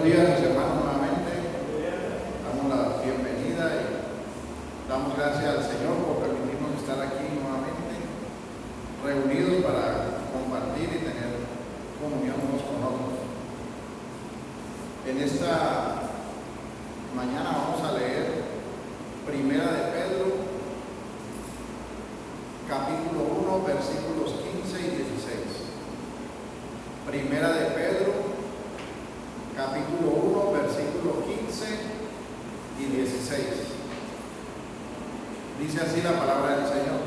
días, mis hermanos, nuevamente. Damos la bienvenida y damos gracias al Señor por permitirnos estar aquí nuevamente, reunidos para compartir y tener comunión unos con otros. En esta mañana vamos a leer Primera de Pedro, capítulo 1, versículos 15 y 16. Primera de Pedro, capítulo 1, versículo 15 y 16. Dice así la palabra del Señor: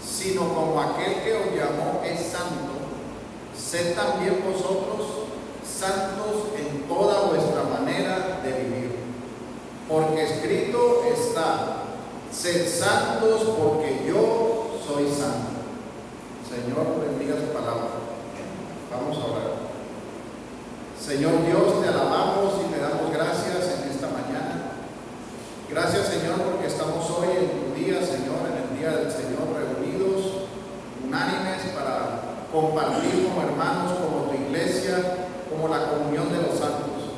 sino como aquel que os llamó es santo, sed también vosotros santos en toda vuestra manera de vivir. Porque escrito está: sed santos porque yo soy santo. Señor, bendiga su palabra. Vamos a orar. Señor Dios, te alabamos y te damos gracias en esta mañana. Gracias, Señor, porque estamos hoy en tu día, Señor, en el día del Señor, reunidos, unánimes, para compartir como hermanos, como tu iglesia, como la comunión de los santos,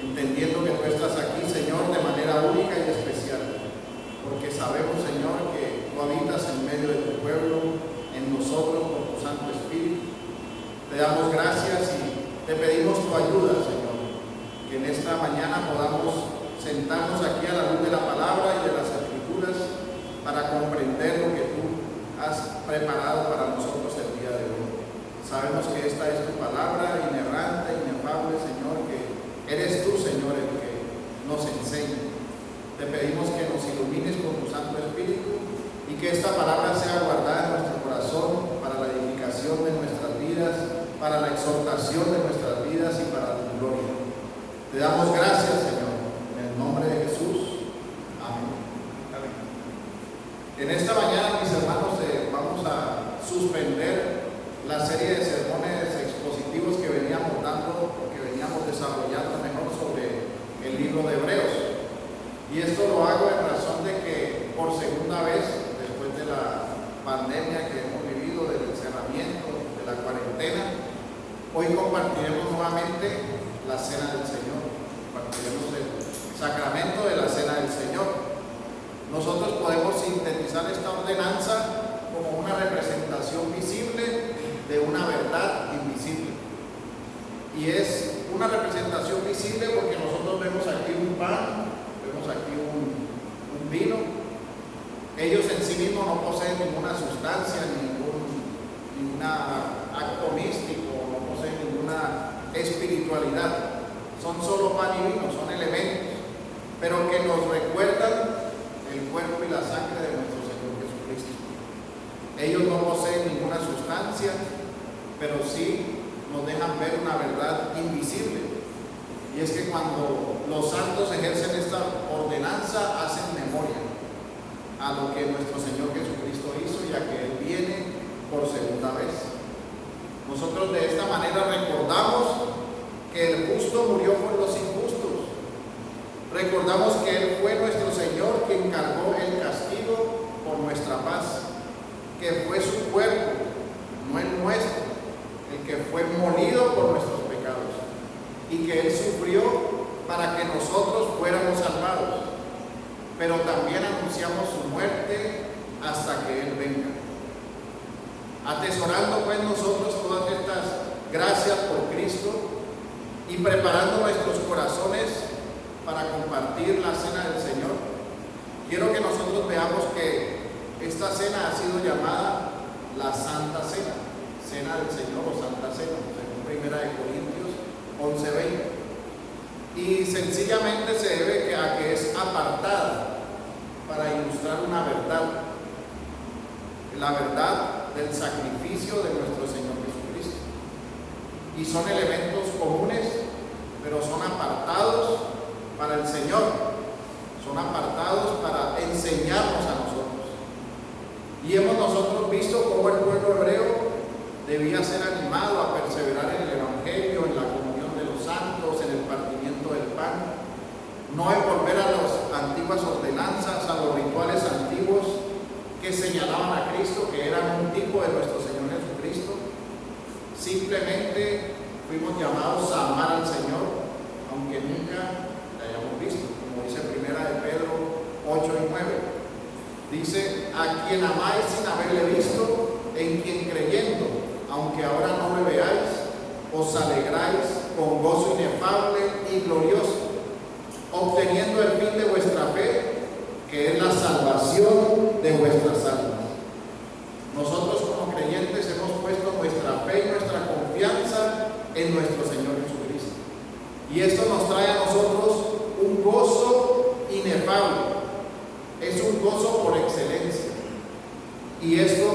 entendiendo que tú estás aquí, Señor, de manera única y especial, porque sabemos, Señor, que tú habitas en medio de tu pueblo, en nosotros, por tu Santo Espíritu. Te damos gracias y te pedimos tu ayuda, Señor, que en esta mañana podamos sentarnos aquí a la luz de la palabra y de las Escrituras para comprender lo que tú has preparado para nosotros el día de hoy. Sabemos que esta es tu palabra inerrante, inefable, Señor, que eres tú, Señor, el que nos enseña. Te pedimos que nos ilumines con tu Santo Espíritu y que esta palabra sea guardada en nuestro corazón para la edificación de nuestras vidas, para la exhortación de nuestras vidas y para tu gloria. Te damos gracias, Señor, en el nombre de Jesús. Amén. Amén. En esta mañana, mis hermanos, vamos a suspender la serie de sermones expositivos que veníamos dando, que veníamos desarrollando mejor sobre el libro de Hebreos. Y esto lo hago en razón de que por segunda vez, después de la pandemia que hemos vivido, del encerramiento, de la cuarentena, hoy compartiremos nuevamente la cena del Señor. Compartiremos el sacramento de la cena del Señor. Nosotros podemos sintetizar esta ordenanza como una representación visible de una verdad invisible. Y es una representación visible porque nosotros vemos aquí un pan, vemos aquí un vino. Ellos en sí mismos no poseen ninguna sustancia, ningún acto místico, no poseen ninguna espiritualidad. Son solo pan y vino, son elementos, pero que nos recuerdan el cuerpo y la sangre de nuestro Señor Jesucristo. Ellos no poseen ninguna sustancia, pero sí nos dejan ver una verdad invisible. Y es que cuando los santos ejercen esta ordenanza, hacen memoria a lo que nuestro Señor Jesucristo hizo y a que Él viene por segunda vez. Nosotros de esta manera recordamos que el justo murió por los injustos. Recordamos que Él fue nuestro Señor quien cargó el castigo por nuestra paz, que fue su cuerpo, no el nuestro, el que fue molido por nuestros pecados, y que Él sufrió para que nosotros fuéramos salvados. Pero también anunciamos su muerte hasta que Él venga. Atesorando pues nosotros todas estas gracias por Cristo y preparando nuestros corazones para compartir la cena del Señor, quiero que nosotros veamos que esta cena ha sido llamada la Santa Cena, Cena del Señor o Santa Cena, según 1 Corintios 11:20. Y sencillamente se debe a que es apartada para ilustrar una verdad, la verdad del sacrificio de nuestro Señor Jesucristo. Y son elementos comunes, pero son apartados para el Señor, son apartados para enseñarnos a nosotros. Y hemos nosotros visto cómo el pueblo hebreo debía ser animado a perseverar en el Evangelio, en la comunión de los santos, en el partimiento del pan, no en volver a las antiguas ordenanzas, a los rituales antiguos que señalaban a Cristo, que eran un tipo de nuestro Señor Jesucristo. Simplemente fuimos llamados a amar al Señor, aunque nunca le hayamos visto, como dice Primera de Pedro 8 y 9. Dice: a quien amáis sin haberle visto, en quien creyendo, aunque ahora no le veáis, os alegráis con gozo inefable y glorioso, obteniendo el fin de vuestra fe, que es la salvación de vuestras almas. Nosotros como creyentes hemos puesto nuestra fe y nuestra confianza en nuestro Señor Jesucristo. Y esto nos trae a nosotros un gozo inefable. Es un gozo por excelencia. Y esto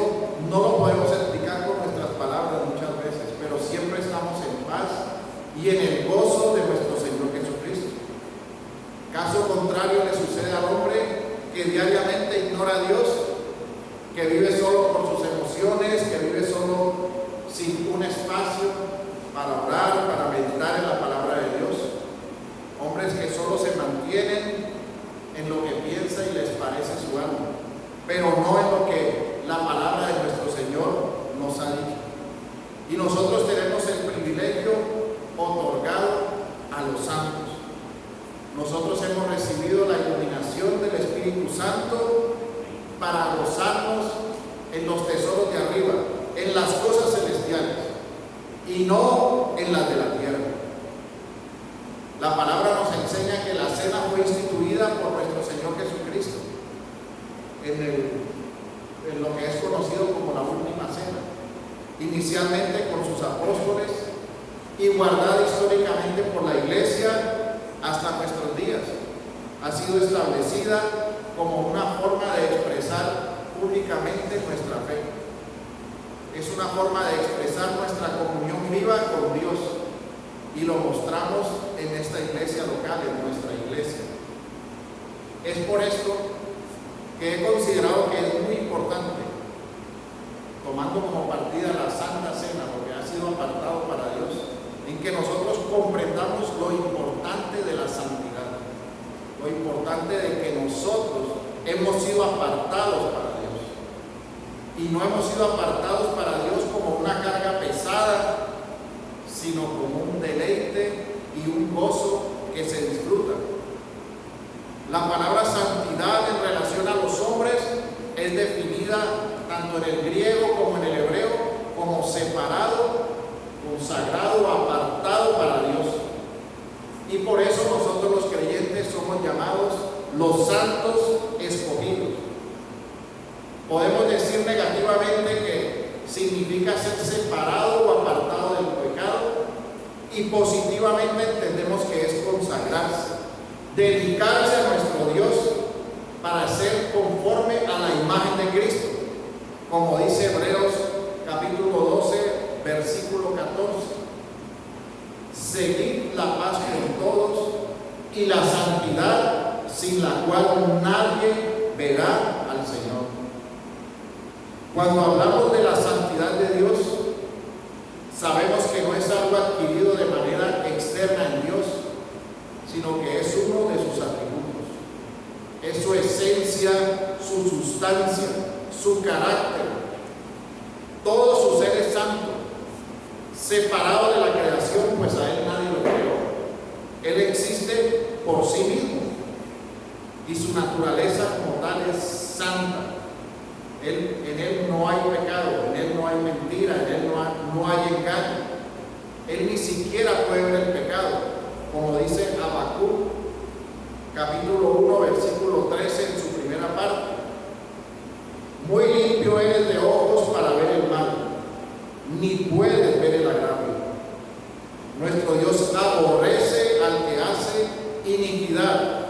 no lo podemos explicar con nuestras palabras muchas veces, pero siempre estamos en paz y en el gozo de nuestro Señor Jesucristo. Caso contrario le sucede al hombre que diariamente ignora a Dios, que vive solo por sus emociones, que vive solo sin un espacio para orar, para meditar en la palabra de Dios. Hombres que solo se mantienen en lo que piensa y les parece su alma, pero no en lo que la palabra de nuestro Señor nos ha dicho. Y nosotros tenemos el privilegio otorgado a los santos. Nosotros hemos recibido la iluminación del Espíritu Santo para gozarnos en los tesoros de arriba, en las cosas celestiales, y no en las de la tierra. La palabra nos enseña que la cena fue instituida por nuestro Señor Jesucristo en lo que es conocido como la última cena, inicialmente con sus apóstoles y guardada históricamente por la Iglesia hasta nuestros días. Ha sido establecida como una forma de expresar públicamente nuestra fe. Es una forma de expresar nuestra comunión viva con Dios, y lo mostramos en esta iglesia local, en nuestra iglesia. Es por esto que he considerado que es muy importante, tomando como partida la Santa Cena, lo que ha sido apartado para Dios, en que nosotros comprendamos lo importante de la santidad, lo importante de que nosotros hemos sido apartados para Dios, y no hemos sido apartados para Dios como una carga pesada, sino como un deleite y un gozo que se disfruta. La palabra santidad en relación a los hombres es definida tanto en el griego como en el hebreo como separado, consagrado, apartado para Dios. Y por eso nosotros los creyentes somos llamados los santos escogidos. Podemos decir negativamente que significa ser separado o apartado del pecado, y positivamente entendemos que es consagrarse, dedicarse a nuestro Dios para ser conforme a la imagen de Cristo, como dice Hebreos capítulo 12 versículo 14: seguid la paz con todos y la santidad, sin la cual nadie verá al Señor. Cuando hablamos de la santidad de Dios, sabemos que no es algo adquirido de manera externa en Dios, sino que es uno de sus atributos. Es su esencia, su sustancia, su carácter. Todo su ser es santo, separado de la creación, pues a Él nadie lo creó. Él existe por sí mismo y su naturaleza como tal es santa. En Él no hay pecado, en Él no hay mentira, en Él no hay engaño. Él ni siquiera puede ver el pecado, como dice Habacuc, capítulo 1, versículo 13 en su primera parte. Muy limpio eres de ojos para ver el mal, ni puedes ver el agravio. Nuestro Dios aborrece al que hace iniquidad,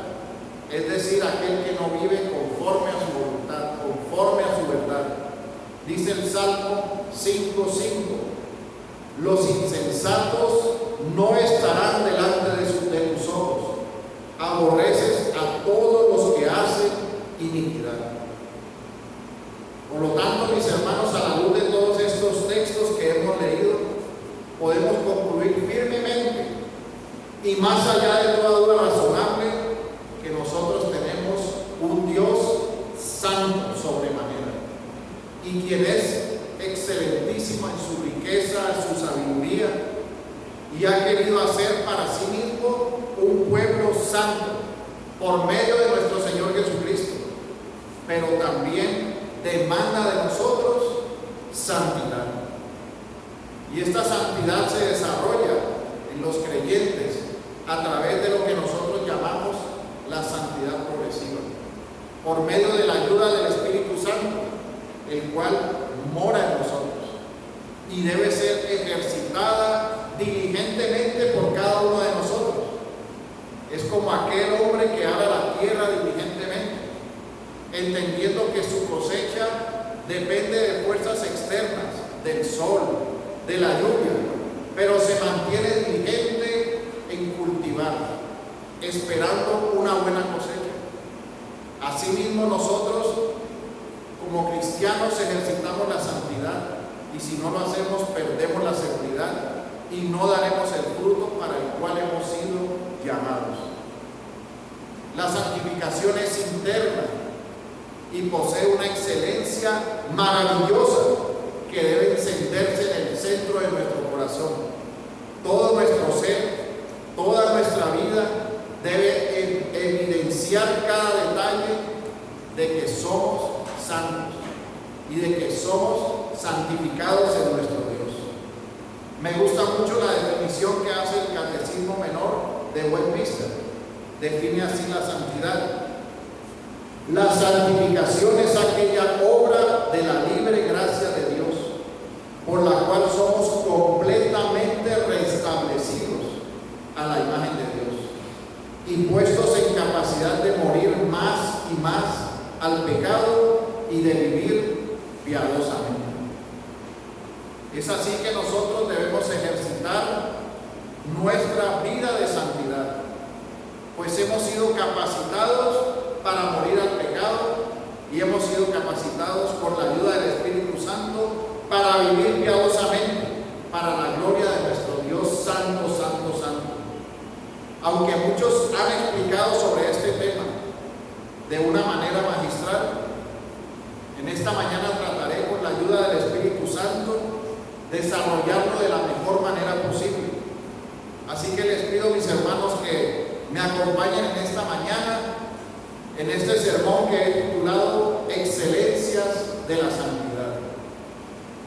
es decir, aquel que no vive conforme a su voluntad, conforme a su verdad. Dice el Salmo 5:5: los insensatos no estarán delante de tus ojos, aborreces a todos los que hacen iniquidad. Por lo tanto, mis hermanos, a la luz de todos estos textos que hemos leído, podemos concluir firmemente y más allá de toda duda razonable que nosotros tenemos un Dios santo sobremanera, y quien es excelentísimo en su riqueza, en su sabiduría, y ha querido hacer para sí mismo un pueblo santo por medio de nuestro Señor Jesucristo, pero también demanda de nosotros santidad. Y esta santidad se desarrolla en los creyentes a través de lo que nosotros llamamos la santidad progresiva, por medio de la ayuda del Espíritu Santo, el cual mora en nosotros y debe ser ejercitada diligentemente por cada uno de nosotros. Es como aquel hombre que ara la tierra diligentemente, entendiendo que su cosecha depende de fuerzas externas, del sol, de la lluvia, pero se mantiene diligente en cultivar, esperando una buena cosecha. Asimismo, nosotros como cristianos ejercitamos la santidad, y si no lo hacemos perdemos la seguridad y no daremos el fruto para el cual hemos sido llamados. La santificación es interna y posee una excelencia maravillosa que debe encenderse en el centro de nuestro corazón. Todo nuestro ser, toda nuestra vida debe evidenciar cada detalle de que somos santos y de que somos santificados en nuestro Dios. Me gusta mucho la definición que hace el Catecismo Menor de Westminster. Define así la santidad: la santificación es aquella obra de la libre gracia de Dios, por la cual somos completamente restablecidos a la imagen de Dios y puestos en capacidad de morir más y más al pecado y de vivir piadosamente. Es así que nosotros debemos ejercitar nuestra vida de santidad, pues hemos sido capacitados para morir al pecado y hemos sido capacitados por la ayuda del Espíritu Santo para vivir piadosamente para la gloria de nuestro Dios santo, santo, santo. Aunque muchos han explicado sobre este tema de una manera magistral, en esta mañana trataré, con la ayuda del Espíritu Santo, desarrollarlo de la mejor manera posible. Así que les pido, mis hermanos, que me acompañen en esta mañana en este sermón que he titulado Excelencias de la Santidad,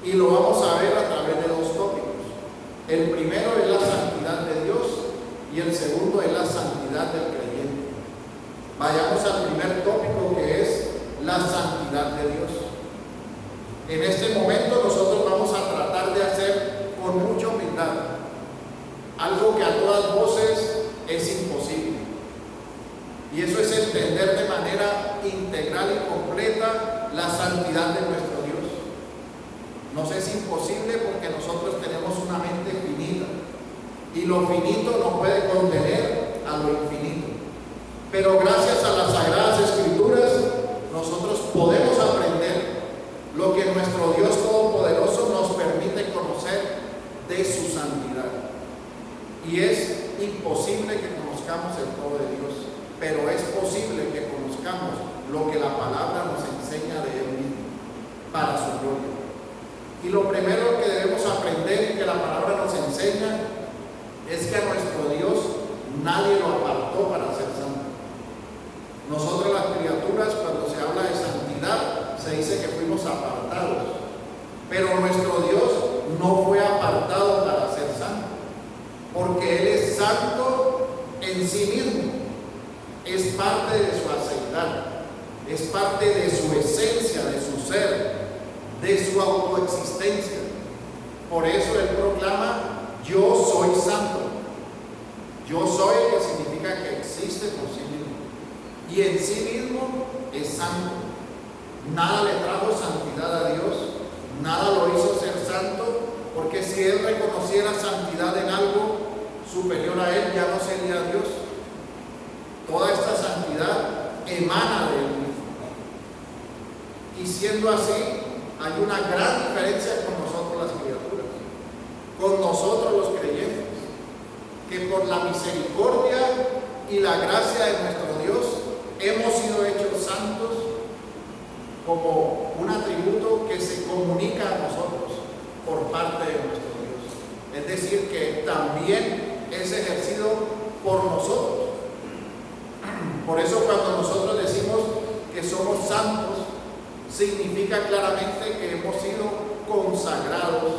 y lo vamos a ver a través de dos tópicos. El primero es la santidad de Dios y el segundo es la santidad del creyente. Vayamos al primer tópico, que es la santidad de Dios. En este momento nosotros vamos a tratar de hacer con mucha humildad algo que a todas voces es imposible, y eso es entender de manera integral y completa la santidad de nuestro Dios. Nos es imposible porque nosotros tenemos una mente finita, y lo finito no puede contener a lo infinito. Pero gracias a las Sagradas Escrituras nosotros podemos aprender lo que nuestro Dios Todopoderoso nos permite conocer de su santidad. Y es imposible que conozcamos el todo de Dios, pero es posible que conozcamos lo que la palabra nos enseña de Él mismo, para su gloria. Y lo primero que debemos aprender y que la palabra nos enseña es que a nuestro Dios nadie lo apartó para ser santo. Nosotros, las criaturas, cuando se habla de santidad, se dice que fuimos apartados, pero nuestro Dios no fue apartado para ser santo, porque Él es santo en sí mismo. Es parte de su aceidad, es parte de su esencia, de su ser, de su autoexistencia. Por eso Él proclama: yo soy santo. Yo soy, que significa que existe por sí mismo, y en sí mismo es santo. Nada le trajo santidad a Dios, nada lo hizo ser santo, porque si Él reconociera santidad en algo superior a Él, ya no sería Dios. Toda esta santidad emana de Él mismo. Y siendo así, hay una gran diferencia con nosotros, las criaturas, con nosotros los creyentes, que por la misericordia y la gracia de nuestro Dios hemos sido hechos santos como un atributo que se comunica a nosotros por parte de nuestro Dios. Es decir, que también es ejercido por nosotros. Por eso cuando nosotros decimos que somos santos, significa claramente que hemos sido consagrados,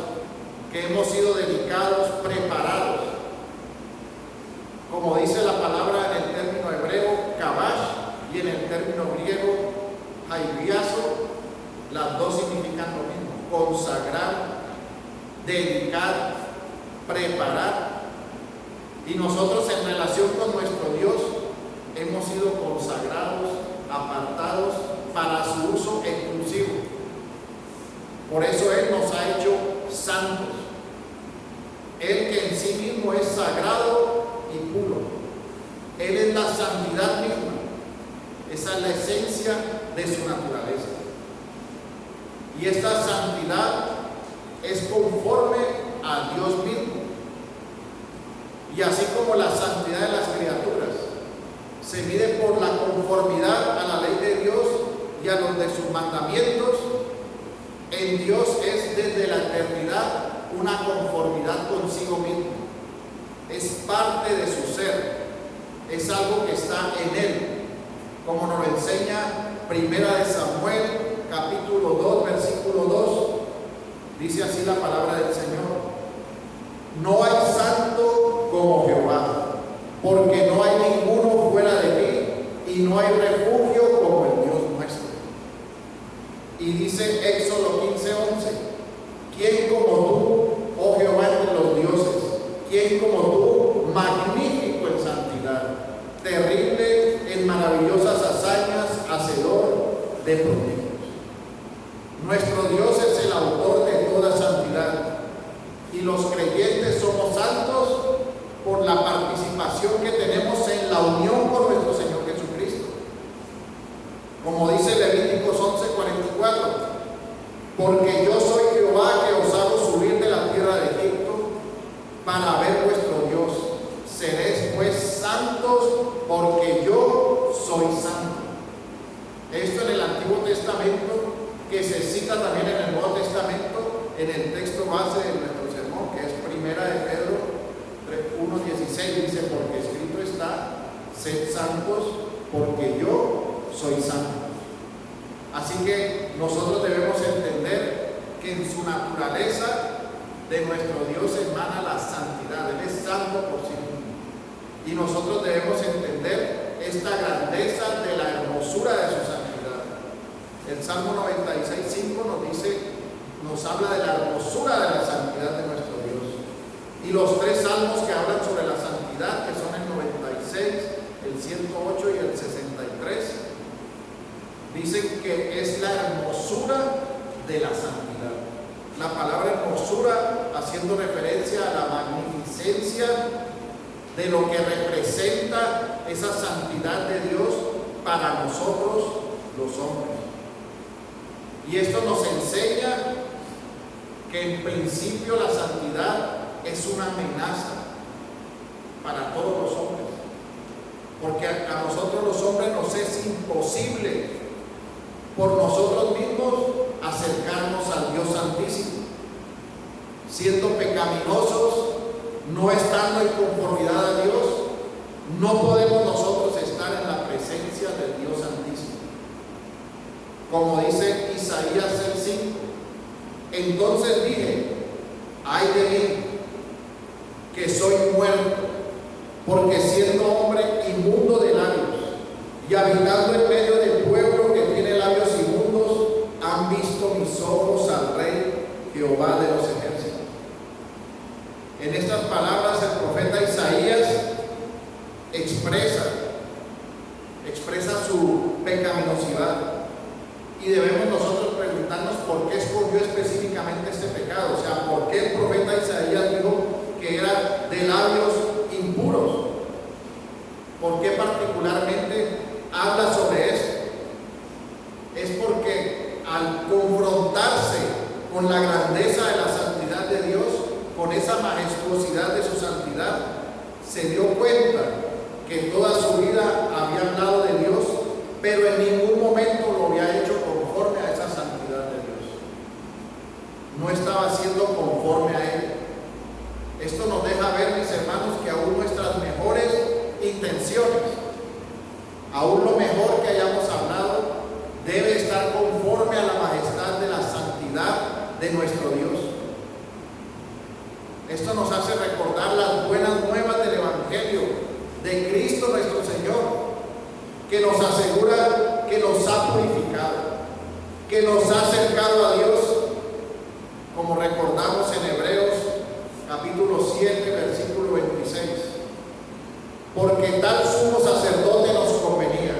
que hemos sido dedicados, preparados. Como dice la palabra en el término hebreo, kabash, y en el término griego, haibiazo, las dos significan lo mismo: consagrar, dedicar, preparar. Y nosotros en relación con nuestro Dios hemos sido consagrados, apartados para su uso exclusivo. Por eso Él nos ha hecho santos. Él que en sí mismo es sagrado y puro. Él es la santidad misma. Esa es la esencia de su naturaleza. Y esta santidad es conforme a Dios mismo. Y así como la santidad de las criaturas se mide por la conformidad a la ley de Dios y a los de sus mandamientos, en Dios es desde la eternidad una conformidad consigo mismo. Es parte de su ser, es algo que está en Él, como nos lo enseña Primera de Samuel, capítulo 2, versículo 2. Dice así la palabra del Señor: no hay santo como Jehová, porque no hay ninguno fuera de ti, y no hay refugio como el Dios nuestro. Y dice Éxodo 15:11: ¿quién como tú, oh Jehová, entre los dioses? ¿Quién como tú, magnífico en santidad, terrible en maravillosas hazañas, hacedor de prodigios? Nuestro Dios es el autor de toda santidad, y los creyentes somos santos por la participación que tenemos en la unión con nuestro Señor Jesucristo. Como dice Levíticos 11:44: porque yo soy Jehová que os hago subir de la tierra de Egipto para ver vuestro Dios. Seréis pues santos, porque yo soy santo. Esto en el Antiguo Testamento, que se cita también en el Nuevo Testamento, en el texto base de nuestro sermón, que es Primera de Pedro 1:16, dice: porque escrito está, sed santos, porque yo soy santo. Así que nosotros debemos entender que en su naturaleza de nuestro Dios emana la santidad. Él es santo por sí mismo. Y nosotros debemos entender esta grandeza de la hermosura de su santidad. El Salmo 96:5 nos habla de la hermosura de la santidad de nuestro Dios. Y los tres salmos que hablan sobre la santidad, que son el 96, el 108 y el 63, dicen que es la hermosura de la santidad. La palabra hermosura haciendo referencia a la magnificencia de lo que representa esa santidad de Dios para nosotros los hombres. Y esto nos enseña que en principio la santidad es una amenaza para todos los hombres, porque a nosotros los hombres nos es imposible por nosotros mismos acercarnos al Dios Santísimo, siendo pecaminosos, no estando en conformidad a Dios. No podemos nosotros estar en la presencia del Dios Santísimo. Como dice Isaías 6:5: entonces dije, ay de mí, que soy muerto, porque siendo hombre inmundo de labios y habitando en medio del pueblo que tiene labios inmundos, han visto mis ojos al Rey Jehová de los ejércitos. En estas palabras el profeta Isaías expresa su pecaminosidad, y debemos nosotros preguntarnos por qué escogió específicamente este pecado. O sea, ¿por qué el profeta Isaías dijo que era de labios impuros? ¿Por qué particularmente habla sobre esto? Es porque al confrontarse con la grandeza de la santidad de Dios, con esa majestuosidad de su santidad, se dio cuenta que toda su vida había hablado de Dios, pero en ningún momento lo había hecho conforme a esa santidad de Dios. No estaba siendo conforme a Él. que nos asegura que nos ha purificado, que nos ha acercado a Dios, como recordamos en Hebreos capítulo 7, versículo 26. Porque tal sumo sacerdote nos convenía,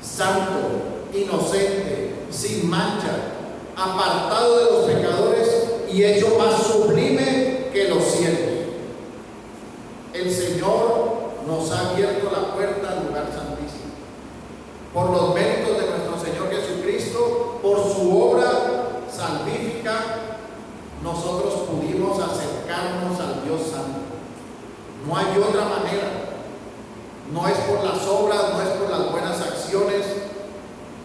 santo, inocente, sin mancha, apartado de los pecadores y hecho más sublime que los cielos. El Señor nos ha abierto la puerta al lugar santísimo. Por los méritos de nuestro Señor Jesucristo, por su obra salvífica, nosotros pudimos acercarnos al Dios Santo. No hay otra manera. No es por las obras, no es por las buenas acciones,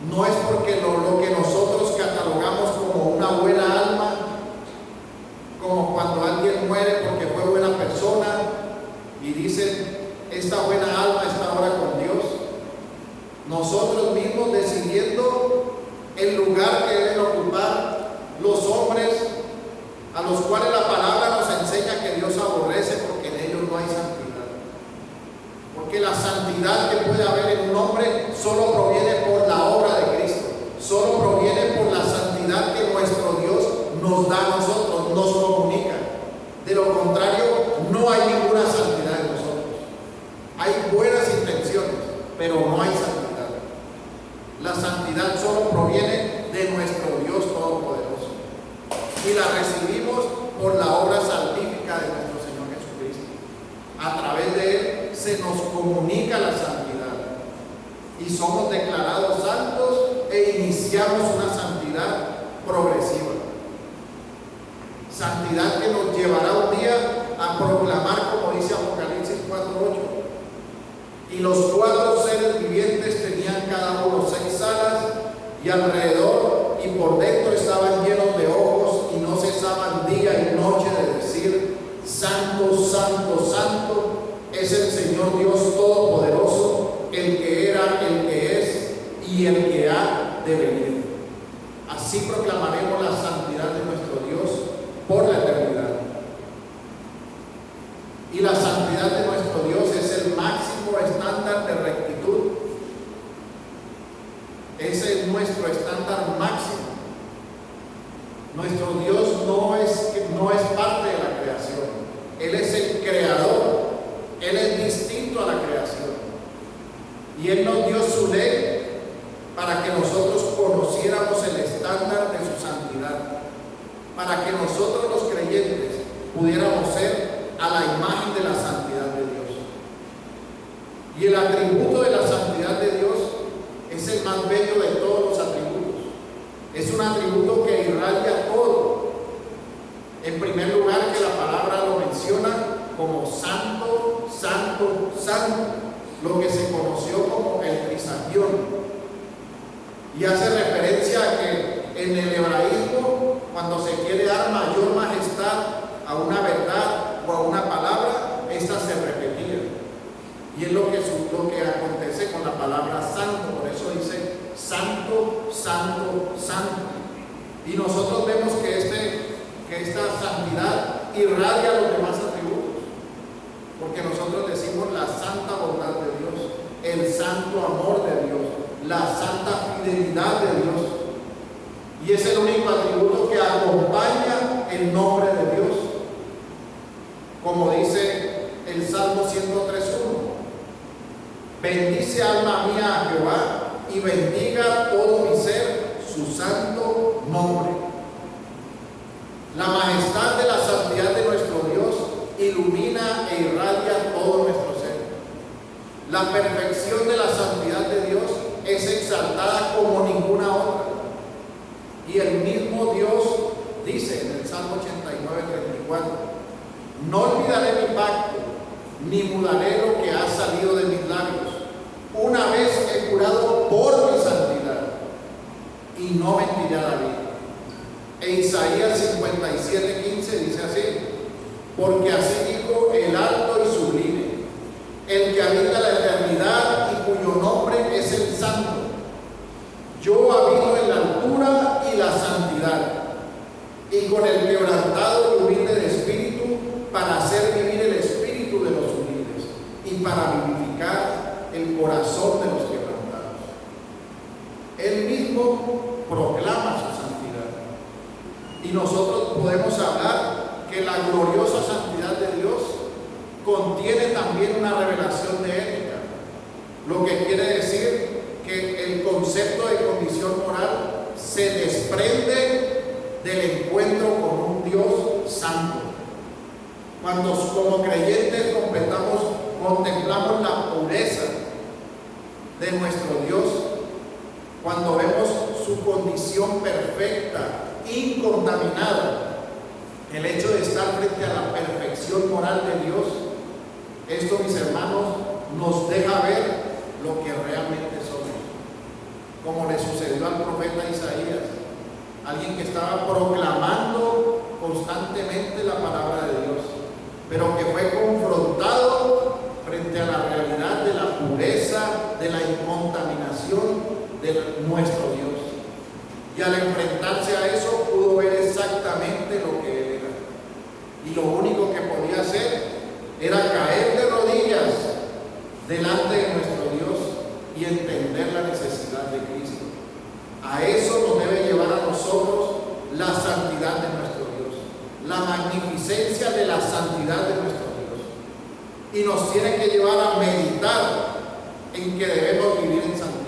no es porque lo que nosotros catalogamos como una buena alma, como cuando alguien muere porque fue buena persona y dicen, esta buena alma está ahora con Dios. Nosotros mismos decidiendo el lugar que deben ocupar los hombres a los cuales la palabra nos enseña que Dios aborrece porque en ellos no hay santidad. Porque la santidad que puede haber en un hombre solo proviene por la obra de Cristo, solo proviene por la santidad que nuestro Dios nos da a nosotros, nos comunica. De lo contrario, no hay ninguna santidad en nosotros. Hay buenas intenciones, pero no hay santidad. La santidad solo proviene de nuestro Dios Todopoderoso y la recibimos por la obra salvífica de nuestro Señor Jesucristo. A través de Él se nos comunica la santidad y somos declarados santos e iniciamos una santidad progresiva. Santidad que nos llevará un día a proclamar, como dice Apocalipsis 4:8. Y los 4 seres vivientes tenían cada uno 6 alas y alrededor y por dentro estaban llenos de ojos y no cesaban día y noche de decir: Santo, Santo, Santo es el Señor Dios Todopoderoso, el que era, el que es y el que ha de venir. Así proclamaremos la santidad de nuestro Dios por la eternidad. Y la santidad de nuestro Dios es el máximo estándar de rectitud. Ese es nuestro estándar máximo. Nuestro Dios no es parte de la creación. Él es el creador. Él es distinto a la creación. Y Él nos dio su ley para que nosotros conociéramos el estándar de su santidad. Para que nosotros los creyentes pudiéramos ser a la imagen de la santidad de Dios. Y el atributo de la santidad de Dios es el más bello de todos los atributos. Es un atributo que irradia todo. En primer lugar, que la palabra lo menciona como santo, santo, santo, lo que se conoció como el trisagión. Y hace referencia a que en el hebraísmo, cuando se quiere dar mayor majestad a una verdad o a una palabra, esta se repetía. Y es lo que acontece con la palabra santo. Por eso dice santo, santo, santo. Y nosotros vemos que esta santidad irradia los demás atributos. Porque nosotros decimos la santa bondad de Dios, el santo amor de Dios, la santa fidelidad de Dios. Y es el único atributo que acompaña el nombre de Dios. Como dice el Salmo 103:1. Bendice alma mía a Jehová y bendiga todo mi ser su santo nombre. La majestad de la santidad de nuestro Dios ilumina e irradia todo nuestro ser. La perfección de la santidad de Dios es exaltada como ninguna otra. Y el mismo Dios dice en el Salmo 89:34: No olvidaré mi pacto, ni mudaré lo que ha salido de mis labios. Una vez he jurado por mi santidad, y no mentiré a la vida. E Isaías 57:15 dice así: Porque así dijo el alto y sublime, el que habita la eternidad y cuyo nombre es el Santo. Yo habito en la altura y la santidad, y con el quebrantado y humilde de espíritu, para hacer vivir el espíritu de los humildes y para vivificar el corazón de los contiene también una revelación de ética, lo que quiere decir que el concepto de condición moral se desprende del encuentro con un Dios santo. Cuando como creyentes contemplamos la pureza de nuestro Dios, cuando vemos su condición perfecta, incontaminada, el hecho de estar frente a la perfección moral de Dios, esto, mis hermanos, nos deja ver lo que realmente somos, como le sucedió al profeta Isaías, alguien que estaba proclamando constantemente la palabra de Dios, pero que fue confrontado frente a la realidad de la pureza, de la incontaminación de nuestro Dios. Y al enfrentarse a eso pudo ver exactamente lo que él era. Y lo único que podía hacer era caer de rodillas delante de nuestro Dios y entender la necesidad de Cristo. A eso nos debe llevar a nosotros la santidad de nuestro Dios, la magnificencia de la santidad de nuestro Dios. Y nos tiene que llevar a meditar en que debemos vivir en santidad.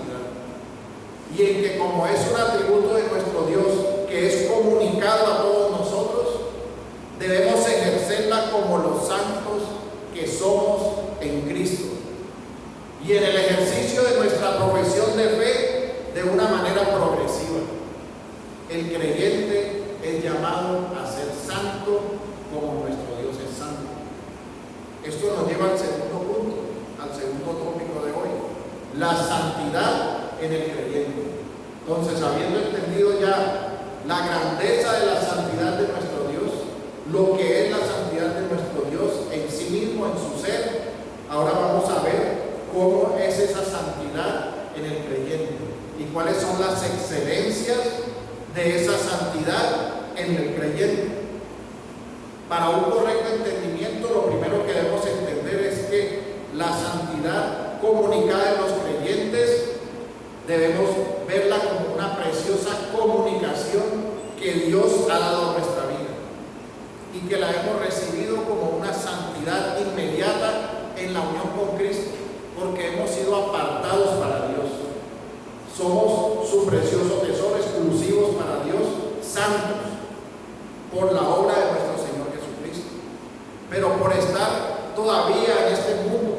Y en que como es un atributo de nuestro Dios que es comunicado a todos nosotros, debemos ejercerla como los santos que somos en Cristo. Y en el ejercicio de nuestra profesión de fe de una manera progresiva. El creyente es llamado a ser santo como nuestro Dios es santo. Esto nos lleva al segundo punto, al segundo tópico de hoy, la santidad en el creyente. Entonces, habiendo entendido ya la grandeza de la santidad de nuestro Dios, lo que es la santidad de nuestro Dios en sí mismo, en su ser, ahora vamos a ver cómo es esa santidad en el creyente y cuáles son las excelencias de esa santidad en el creyente. Para un correcto entendimiento, lo primero que debemos entender es que la santidad comunicada en los creyentes debemos verla como una preciosa comunicación que Dios ha dado a nuestra vida y que la hemos recibido como una santidad inmediata en la unión con Cristo, porque hemos sido apartados para Dios. Somos su precioso tesoro, exclusivos para Dios, santos, por la obra de nuestro Señor Jesucristo. Pero por estar todavía en este mundo,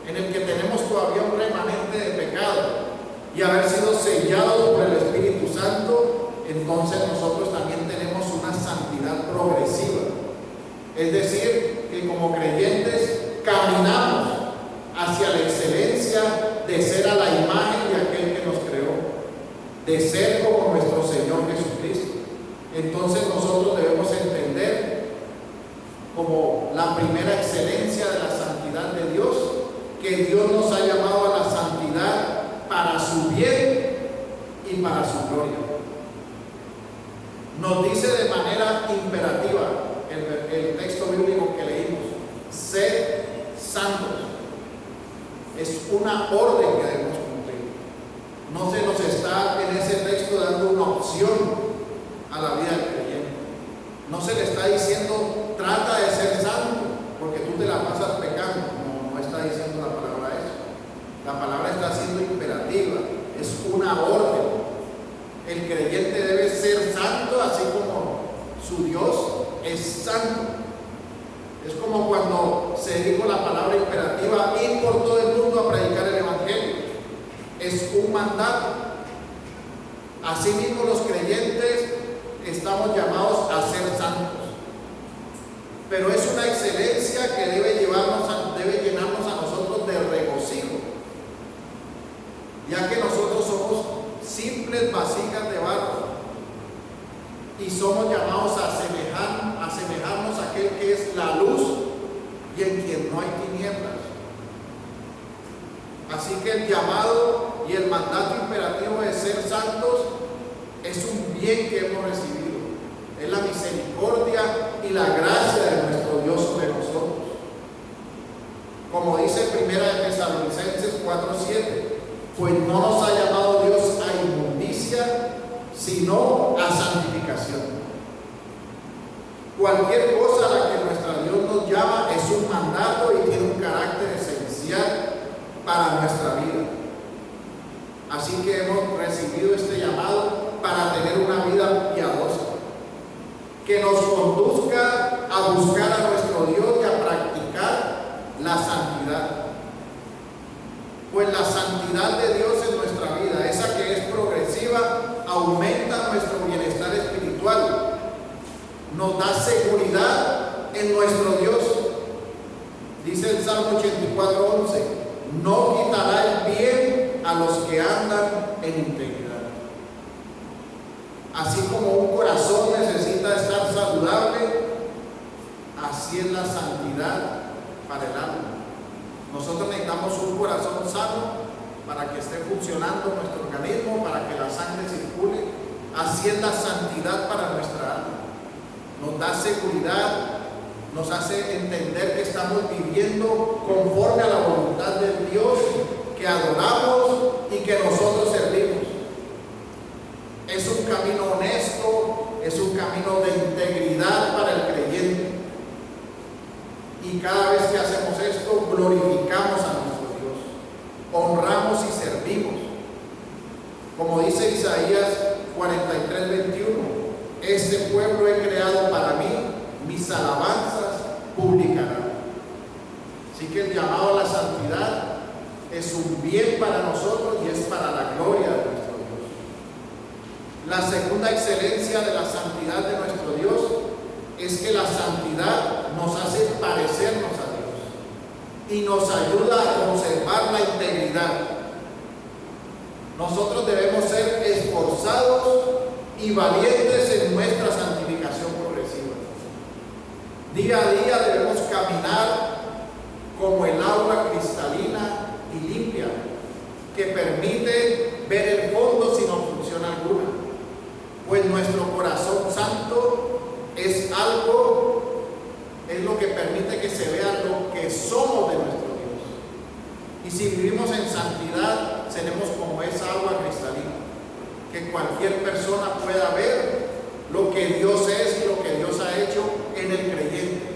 en el que tenemos todavía un remanente de pecado, y haber sido sellados por el Espíritu Santo, entonces nosotros también tenemos una santidad progresiva. Es decir, que como creyentes caminamos hacia la excelencia de ser a la imagen de aquel que nos creó, de ser como nuestro Señor Jesucristo. Entonces nosotros debemos entender como la primera excelencia de la santidad de Dios, que Dios nos ha llamado a la santidad para su bien y para su gloria. Nos dice de manera imperativa el texto bíblico que leímos: sed santos. Es una orden que debemos cumplir. No se nos está en ese texto dando una opción a la vida del creyente. No se le está diciendo trata de ser santo porque tú te la pasas pecando. No está diciendo la palabra eso. La palabra está siendo imperativa, es una orden. El creyente debe ser santo así como su Dios es santo. Es como cuando se dijo la palabra imperativa: ir por todo el mundo a predicar el Evangelio. Es un mandato. Asimismo, los creyentes estamos llamados a ser santos. Pero es una excelencia que debe llenarnos a nosotros de regocijo, ya que nosotros somos simples vasijas de barro y somos llamados a asemejarnos a aquel que es la luz y en quien no hay tinieblas. Así que el llamado y el mandato imperativo de ser santos es un bien que hemos recibido, es la misericordia y la gracia de nuestro Dios sobre nosotros. Como dice 1 Tesalonicenses 4:7, pues no nos ha llamado Dios a inmundicia, sino a santificación. Cualquier cosa a la que nuestro Dios nos llama es un mandato mandato y tiene un carácter esencial para nuestra vida. Así que hemos recibido este llamado para tener una vida piadosa, que nos conduzca a buscar a nuestro Dios y a practicar la santidad. Pues la santidad de Dios en nuestra vida, esa que es progresiva, aumenta nuestro bienestar espiritual, nos da seguridad en nuestro Dios. Dice el Salmo 84:11, no quitará el bien a los que andan en integridad. Así como un corazón necesita estar saludable, así es la santidad para el alma. Nosotros necesitamos un corazón sano para que esté funcionando nuestro organismo, para que la sangre circule. Así es la santidad para nuestra alma. Nos da seguridad, nos hace entender que estamos viviendo conforme a la voluntad de Dios, que adoramos y que nosotros servimos. Es un camino honesto, es un camino de integridad para el creyente. Y cada vez que hacemos esto, glorificamos a nuestro Dios, honramos y servimos. Como dice Isaías 43:21, este pueblo he creado para mí, mis alabanzas publicarán. Así que el llamado a la santidad es un bien para nosotros y es para la gloria de nuestro Dios. La segunda excelencia de la santidad de nuestro Dios es que la santidad nos hace parecernos a Dios y nos ayuda a conservar la integridad. Nosotros debemos ser esforzados y valientes en nuestra santificación progresiva. Día a día debemos caminar como el agua cristalina y limpia, que permite ver el fondo sin obstrucción alguna, pues nuestro corazón santo es lo que permite que se vea lo que somos de nuestro Dios. Y si vivimos en santidad, seremos como esa agua cristalina, que cualquier persona pueda ver lo que Dios es y lo que Dios ha hecho en el creyente,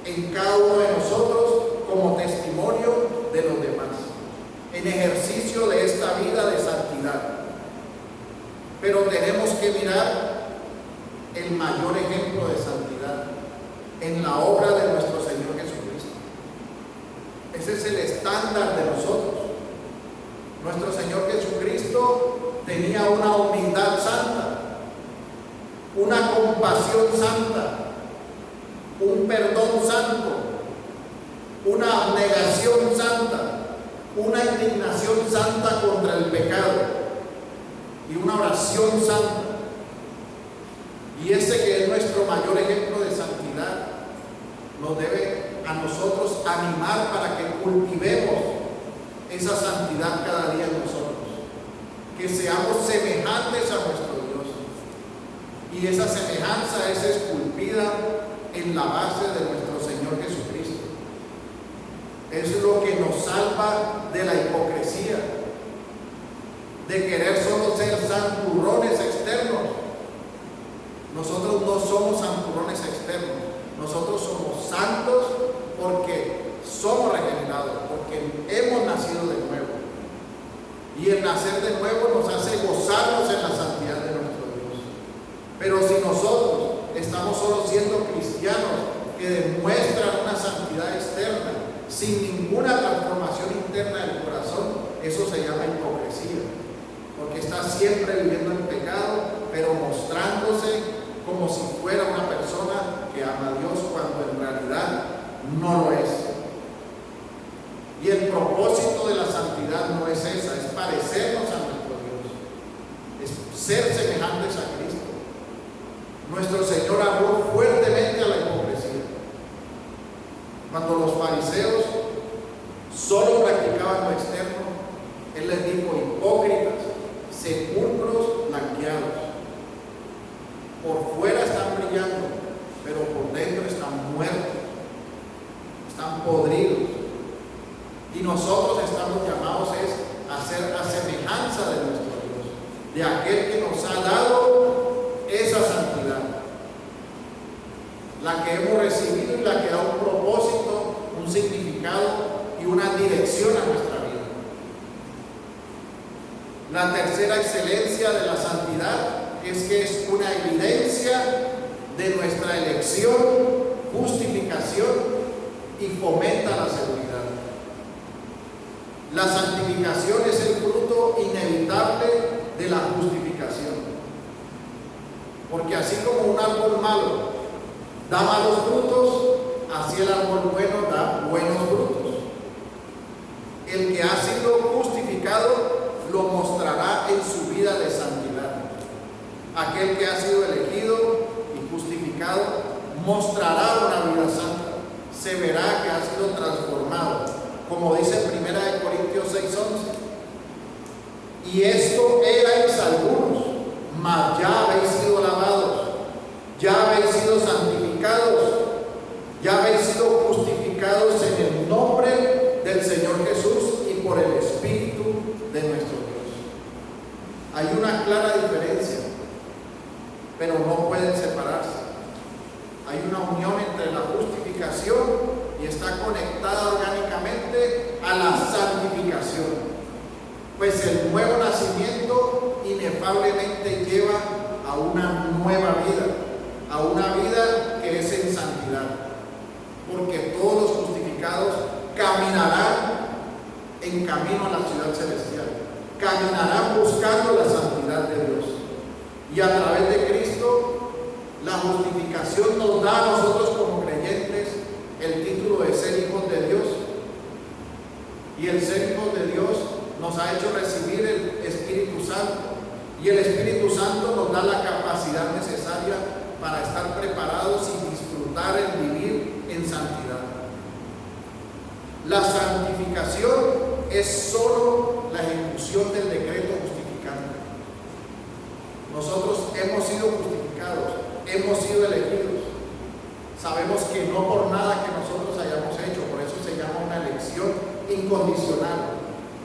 en cada uno de nosotros, como testimonio de los demás, en ejercicio de esta vida de santidad. Pero tenemos que mirar el mayor ejemplo de santidad en la obra de nuestro Señor Jesucristo. Ese es el estándar de nosotros. Nuestro Señor Jesucristo tenía una humildad santa, una compasión santa, un perdón santo, una abnegación santa, una indignación santa contra el pecado y una oración santa. Y ese que es nuestro mayor ejemplo de santidad nos debe a nosotros animar para que cultivemos esa santidad cada día en nosotros, que seamos semejantes a nuestro Dios. Y esa semejanza es esculpida en la base de nuestro Señor Jesucristo. Es lo que nos salva de la hipocresía, de querer solo ser santurrones externos. Nosotros no somos santurrones externos, nosotros somos santos porque somos regenerados, porque hemos nacido de nuevo. Y el nacer de nuevo nos hace gozarnos en la santidad de nuestro Dios. Pero si nosotros estamos solo siendo cristianos que demuestran una santidad externa, sin ninguna transformación interna del corazón, eso se llama hipocresía, porque está siempre viviendo en pecado, pero mostrándose como si fuera una persona que ama a Dios cuando en realidad no lo es. Y el propósito de la santidad no es esa, es parecernos a nuestro Dios, es ser semejantes a Cristo. Nuestro Señor habló fuertemente a la hipocresía. Cuando los fariseos solo practicaban lo externo, Él les dijo: hipócritas, sepulcros blanqueados. Por fuera están brillando, pero por dentro están muertos, están podridos. Y nosotros estamos llamados a ser a semejanza de nuestro Dios, de aquel que nos ha dado esa santidad, la que hemos recibido y la que da un propósito, un significado significado y una dirección a nuestra vida. La tercera excelencia de la santidad es que es una evidencia de nuestra elección, justificación y fomenta la seguridad. La santificación es el fruto inevitable de la justificación. Porque así como un árbol malo da malos frutos, así el árbol bueno da buenos frutos. El que ha sido justificado lo mostrará en su vida de santidad. Aquel que ha sido elegido y justificado mostrará una vida santa. Se verá que ha sido transformado, como dice 1 Corintios 6:11. Y esto erais algunos, mas ya habéis sido lavados, ya habéis sido santificados, ya habéis sido justificados en el nombre del Señor Jesús y por el Espíritu de nuestro Dios. Hay una clara diferencia, pero no pueden separarse. Hay una unión entre la justificación y está conectada orgánicamente a la santificación. Pues el nuevo nacimiento inefablemente lleva a una nueva vida, a una vida que es en santidad. Porque todos los justificados caminarán en camino a la ciudad celestial, caminarán buscando la santidad de Dios. Y a través de Cristo, la justificación nos da a nosotros como creyentes el título de ser hijos de Dios. Y el ser hijos de Dios nos ha hecho recibir el Espíritu Santo. Y el Espíritu Santo nos da la capacidad necesaria para estar preparados y disfrutar el vivir en santidad. La santificación es solo la ejecución del decreto justificante. Nosotros hemos sido justificados, hemos sido elegidos. Sabemos que no por nada que nosotros hayamos hecho, por eso se llama una elección incondicional,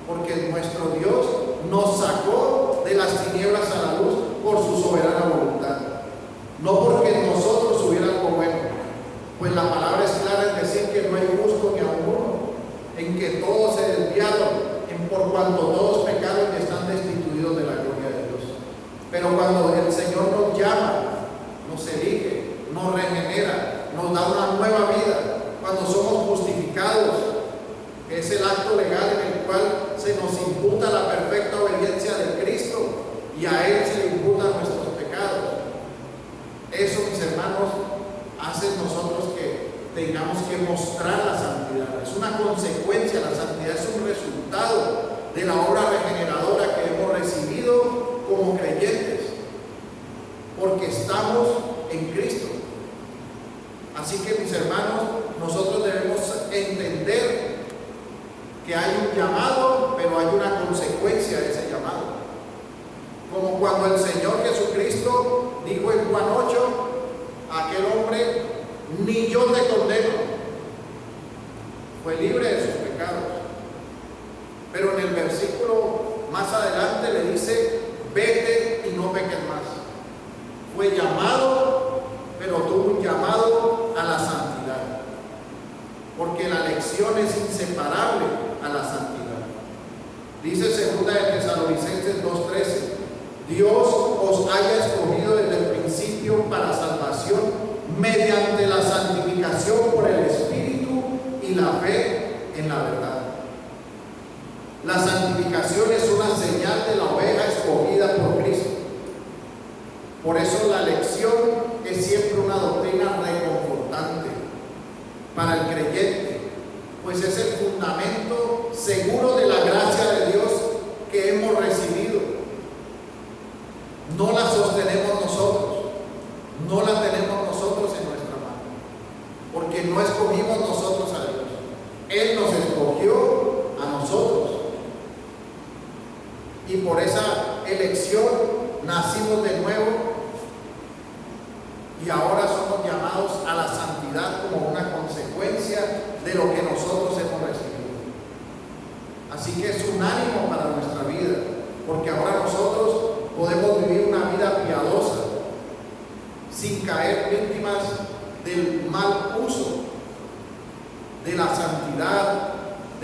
porque nuestro Dios nos sacó de las tinieblas a la luz por su soberana voluntad, no porque nosotros hubiera algo bueno, pues la palabra es clara en decir que no hay justo ni aun uno, en que todos se desviaron, en por cuanto todos pecaron y están destituidos de la gloria de Dios. Pero cuando el Señor nos llama, nos elige, nos regenera, nos da una nueva vida, cuando somos justificados, que es el acto legal en el cual se nos imputa la perfecta obediencia de Cristo y a Él se le imputan nuestros pecados. Eso, mis hermanos, hace en nosotros que tengamos que mostrar la santidad. Es una consecuencia, la santidad es un resultado de la obra regeneradora que hemos recibido como creyentes, porque estamos en Cristo. Así que, mis hermanos, nosotros debemos entender que hay un llamado, pero hay una consecuencia de ese llamado. Como cuando el Señor Jesucristo dijo en Juan 8 a aquel hombre: ni yo te condeno. Fue libre de sus pecados. Pero en el versículo más adelante le dice: vete y no peques más. Fue llamado, pero tuvo un llamado a la santidad, porque la elección es inseparable a la santidad. Dice 2 de Tesalonicenses 2:13: Dios os haya escogido desde el principio para salvación mediante la santificación por el Espíritu y la fe en la verdad. La santificación es una señal de la oveja escogida por Cristo. Por eso la elección es siempre una doctrina reconfortante para el creyente, pues es el fundamento seguro de la gracia de Dios que hemos recibido. No la sostenemos nosotros, no la tenemos nosotros en nuestra mano, porque no escogimos nosotros a Dios. Él nos escogió a nosotros, y por esa elección nacimos de nuevo y ahora somos llamados a la santidad como una consecuencia de lo que nosotros hemos recibido. Así que es un ánimo para nuestra vida, porque ahora nosotros podemos vivir una vida piadosa sin caer víctimas del mal uso de la santidad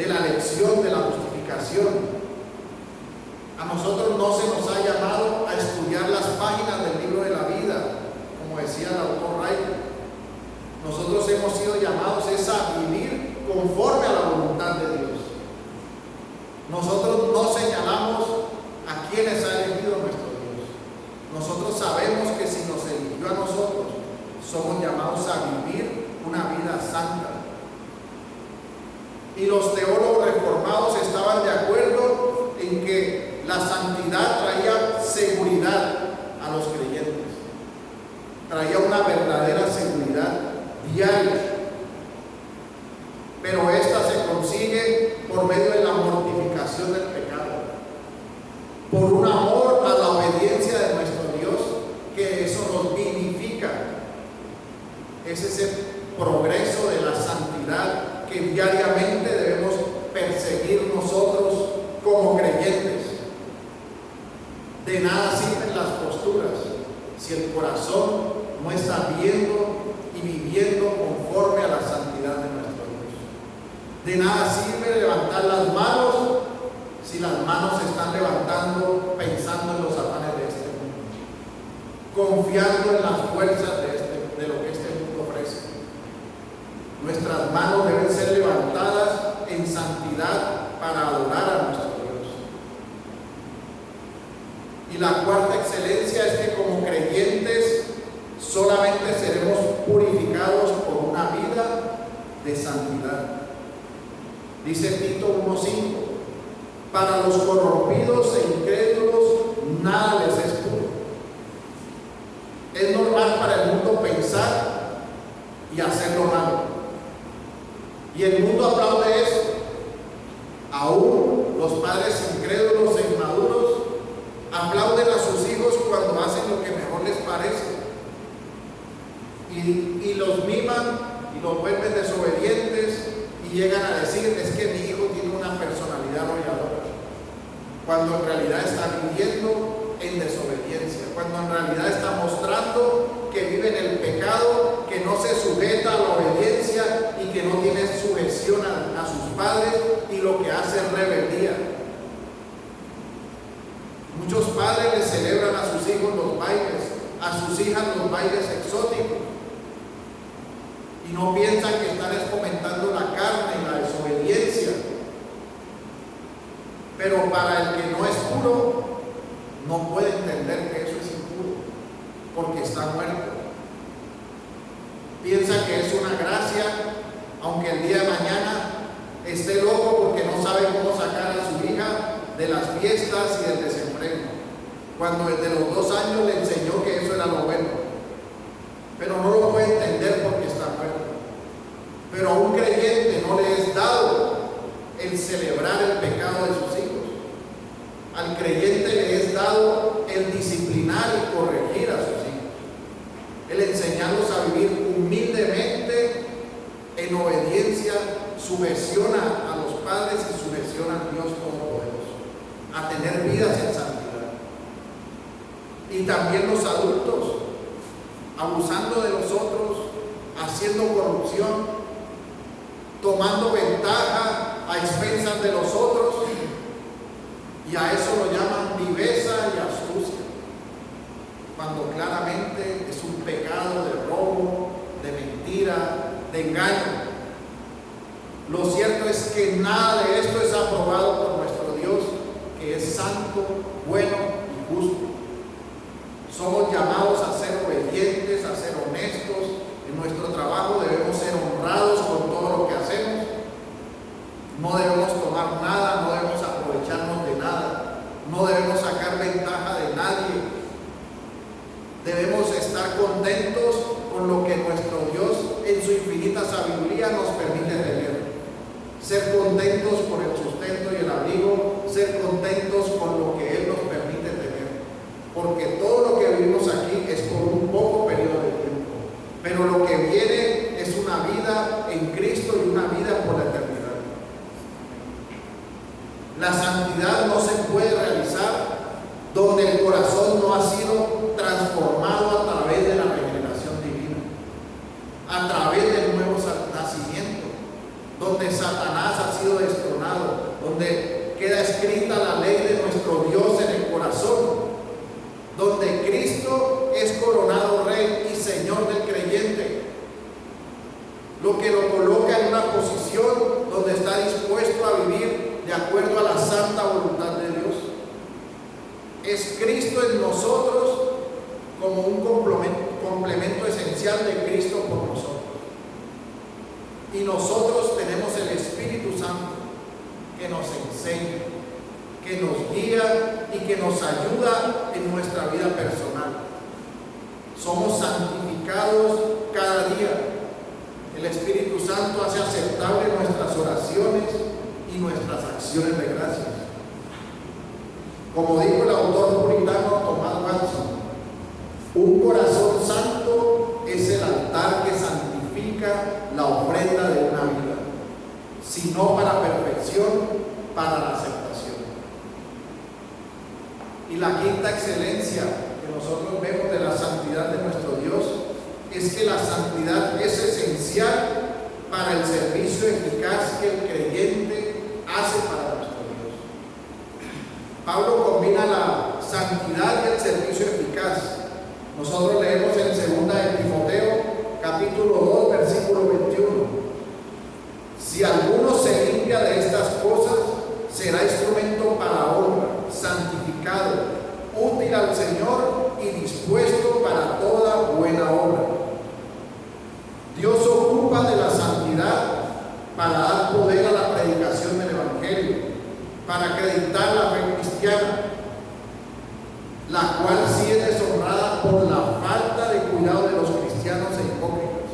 de la elección, de la justificación. A nosotros no se nos ha llamado a estudiar las páginas del libro de la vida, como decía el autor Wright. Nosotros hemos sido llamados a vivir conforme a la voluntad de Dios. Nosotros no señalamos a quienes ha elegido nuestro Dios. Nosotros sabemos que si nos eligió a nosotros, somos llamados a vivir una vida santa. Y los teólogos reformados estaban de acuerdo en que la santidad traía seguridad a los creyentes, traía una verdadera seguridad diaria, pero esta se consigue por medio de la mortificación del pecado, por un amor a la obediencia de nuestro Dios, que eso nos vivifica. Es ese progreso de la santidad que diariamente debemos perseguir nosotros como creyentes. De nada sirven las posturas si el corazón no está viendo y viviendo conforme a la santidad de nuestro Dios. De nada sirve levantar las manos si las manos se están levantando pensando en los afanes de este mundo, confiando en las fuerzas de lo que este mundo ofrece. Nuestras manos deben ser levantadas en santidad para adorar a nuestro Dios. Y la cuarta excelencia es que como creyentes solamente seremos purificados por una vida de santidad. Dice Tito 1:5: para los corrompidos e incrédulos nada les es puro. Es normal para el mundo pensar y hacer lo malo, y el mundo aplaude eso. Aún los padres incrédulos e inmaduros aplauden a sus hijos cuando hacen lo que mejor les parece, y los miman y los vuelven desobedientes, y llegan a decir: es que mi hijo tiene una personalidad arrolladora, cuando en realidad está viviendo en desobediencia, cuando en realidad está mostrando que vive en el pecado, que no se sujeta a la obediencia y que no tiene sujeción a sus padres, y lo que hace es rebeldía. Muchos padres les celebran a sus hijos los bailes, a sus hijas los bailes exóticos, y no piensan que están fomentando la carne y la desobediencia. Pero para el que no es puro, no puede entender que eso es impuro, porque está muerto. Piensa que es una gracia, aunque el día de mañana esté loco porque no sabe cómo sacar a su hija de las fiestas y del desenfreno, cuando desde los 2 años le enseñó que eso era lo bueno. Pero no lo puede entender porque está muerto. Pero a un creyente no le es dado el celebrar el pecado de sus hijos. Al creyente le es dado el disciplinar y corregir a sus hijos, el enseñarlos a vivir humildemente en obediencia, sujeción a los padres y sujeción al Dios Todopoderoso, a tener vidas en santidad. Y también los adultos, abusando de los otros, haciendo corrupción, tomando ventaja a expensas de los otros, y a eso lo llaman viveza y astucia, cuando claramente es un pecado de robo, de mentira, de engaño. Lo cierto es que nada de esto es aprobado por nuestro Dios, que es santo, bueno y justo. Somos llamados a ser obedientes, a ser honestos. En nuestro trabajo debemos ser honrados con todo lo que hacemos. No debemos tomar nada, no debemos aprovecharnos de nada, no debemos sacar ventaja de nadie. Debemos estar contentos con lo que nuestro Dios en su infinita sabiduría nos permite tener. Ser contentos con el sustento y el abrigo, ser contentos con lo que Él nos permite tener. Porque todo lo que vivimos aquí es por un poco periodo de tiempo, pero lo que viene es una vida en Cristo y una vida por la eternidad. La santidad no se puede realizar donde el corazón no ha sido transformado a través de la regeneración divina, a través del nuevo nacimiento, donde Satanás ha sido destruido donde queda escrita la ley de nuestro Dios en el corazón, donde Cristo es coronado Rey y Señor del creyente, lo que lo coloca en una posición donde está dispuesto a vivir de acuerdo a la santa voluntad de Dios. Es Cristo en nosotros como un complemento esencial de Cristo por nosotros. Y nosotros tenemos el Espíritu Santo que nos enseña, que nos guía y que nos ayuda en nuestra vida personal. Somos santificados cada día. El Espíritu Santo hace aceptable nuestras oraciones y nuestras acciones de gracias. Como dijo el autor puritano Thomas Watson, un corazón santo es el altar que santifica la ofrenda de una vida, sino para perfección, para la aceptación. Y la quinta excelencia que nosotros vemos de la santidad de nuestro Dios es que la santidad es esencial para el servicio eficaz que el creyente hace para nuestro Dios. Pablo combina la santidad y el servicio eficaz. Nosotros leemos en 2 de Timoteo, capítulo 2, versículo 21. Si alguno se limpia de estas cosas, será instrumento para honra, santificado, útil al Señor y dispuesto para toda buena obra. Dios ocupa de la santidad para dar poder a la predicación del Evangelio, para acreditar la fe cristiana, la cual sí es deshonrada por la falta de cuidado de los cristianos e hipócritas,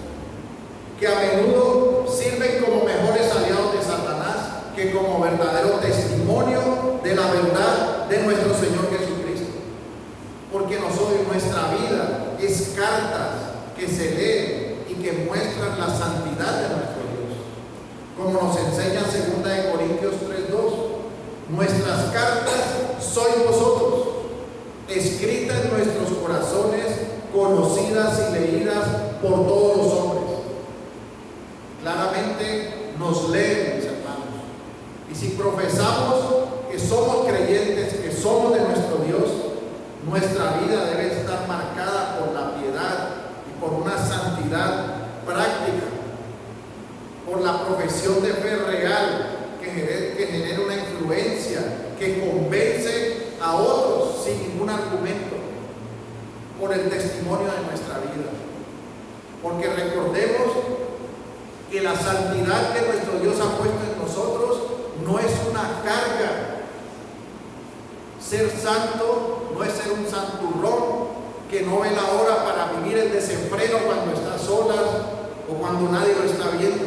que a menudo sirven como mejores aliados de Satanás que como verdadero testimonio de la verdad de nuestro Señor Jesucristo. Porque nuestra vida es cartas que se leen y que muestran la santidad de nuestro Dios. Como nos enseña 2 Corintios 3:2, nuestras cartas sois vosotros, escritas en nuestros corazones, conocidas y leídas por todos los hombres. Claramente nos leen, mis hermanos. Y si profesamos que somos creyentes, que somos de nuestro Dios, nuestra vida debe estar marcada por la piedad y por una santidad práctica, por la profesión de fe real que genere una influencia, que convence a otros sin ningún argumento, por el testimonio de nuestra vida. Porque recordemos que la santidad que nuestro Dios ha puesto en nosotros no es una carga. Ser santo no es ser un santurrón que no ve la hora para vivir el desenfreno cuando está solas o cuando nadie lo está viendo.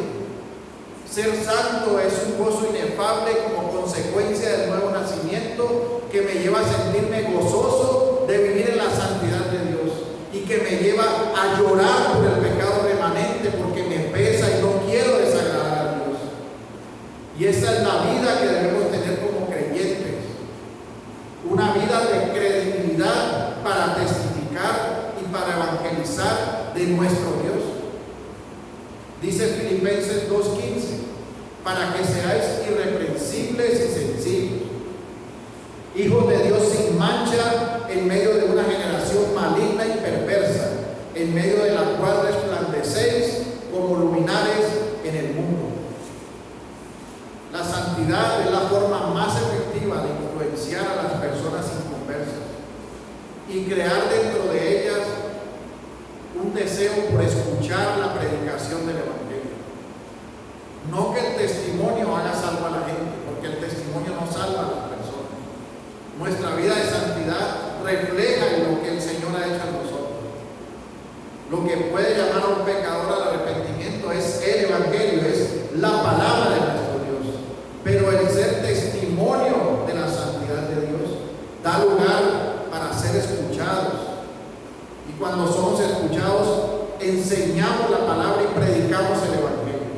Ser santo es un gozo inefable como consecuencia del nuevo nacimiento que me lleva a sentirme gozoso de vivir en la santidad de Dios y que me lleva a llorar por el pecado remanente porque me pesa y no quiero desagradar a Dios. Y esa es la vida que debemos tener como creyentes. Una vida de credibilidad para testificar y para evangelizar de nuestro Dios. Dice Filipenses 2:15, para que seáis irreprensibles y sencillos, hijos de Dios sin mancha en medio de una generación maligna y perversa, en medio de la cual resplandecéis como luminares en el mundo. La santidad es la forma más efectiva de influenciar a las personas inconversas y crear dentro de ellas un deseo por escuchar la predicación del Evangelio. No que el testimonio haga salvo a la gente, porque el testimonio no salva a las personas. Nuestra vida de santidad refleja lo que el Señor ha hecho en nosotros. Lo que puede llamar a un pecador al arrepentimiento es el Evangelio, es la palabra de nuestro Dios. Pero el ser testimonio de la santidad de Dios da lugar para ser escuchados. Y cuando somos escuchados, enseñamos la palabra y predicamos el Evangelio.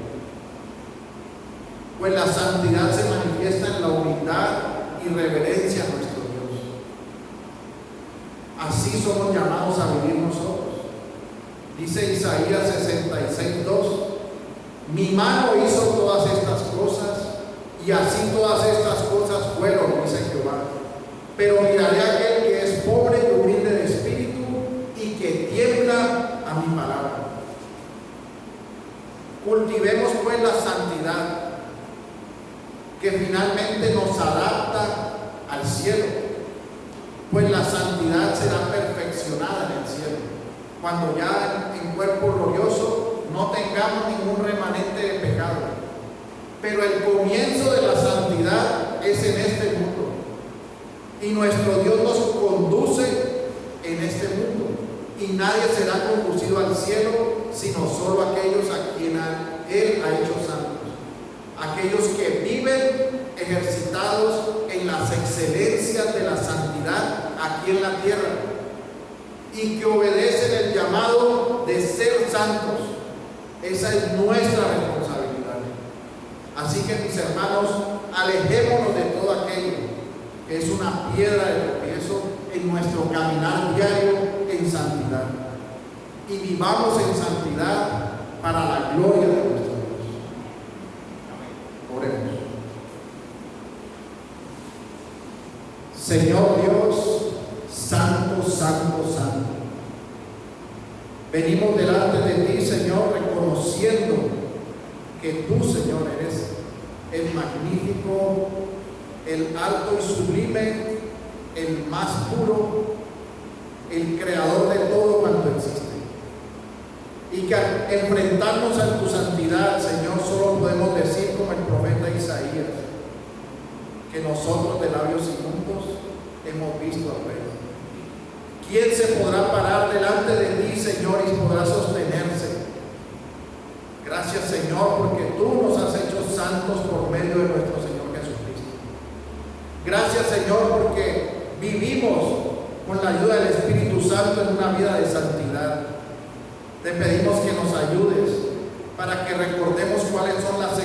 Pues la santidad se manifiesta en la humildad y reverencia a nuestro Dios. Así somos llamados a vivir nosotros. Dice Isaías 66:2, mi mano hizo todas estas cosas y así todas estas cosas fueron, dice Jehová. Pero miraré a aquel que es pobre y humilde de espíritu y que tiembla a mi palabra. Cultivemos pues la santidad, que finalmente nos adapta al cielo, pues la santidad será perfeccionada en el cielo, cuando ya en cuerpo glorioso no tengamos ningún remanente de pecado. Pero el comienzo de la santidad es en este mundo, y nuestro Dios nos conduce en este mundo, y nadie será conducido al cielo sino solo aquellos a quien Él ha hecho santos, aquellos que viven ejercitados en las excelencias de la santidad aquí en la tierra y que obedecen el llamado de ser santos. Esa es nuestra responsabilidad. Así que, mis hermanos, alejémonos de todo aquello que es una piedra de tropiezo en nuestro caminar diario en santidad, y vivamos en santidad para la gloria de nuestro Dios. Oremos. Señor Dios, santo, santo, santo, venimos delante de ti, Señor, reconociendo que tú, Señor, eres el magnífico, el alto y sublime, el más puro, el creador de todo cuanto existe. Y que al enfrentarnos a tu santidad, Señor, solo podemos decir como el profeta Isaías, que nosotros de labios inmundos hemos visto al Rey. ¿Quién se podrá parar delante de ti, Señor, y podrá sostenerse? Gracias, Señor, porque tú nos has hecho santos por medio de nuestro Señor Jesucristo. Gracias, Señor, porque vivimos con la ayuda del Espíritu Santo en una vida de santidad. Te pedimos que nos ayudes para que recordemos cuáles son las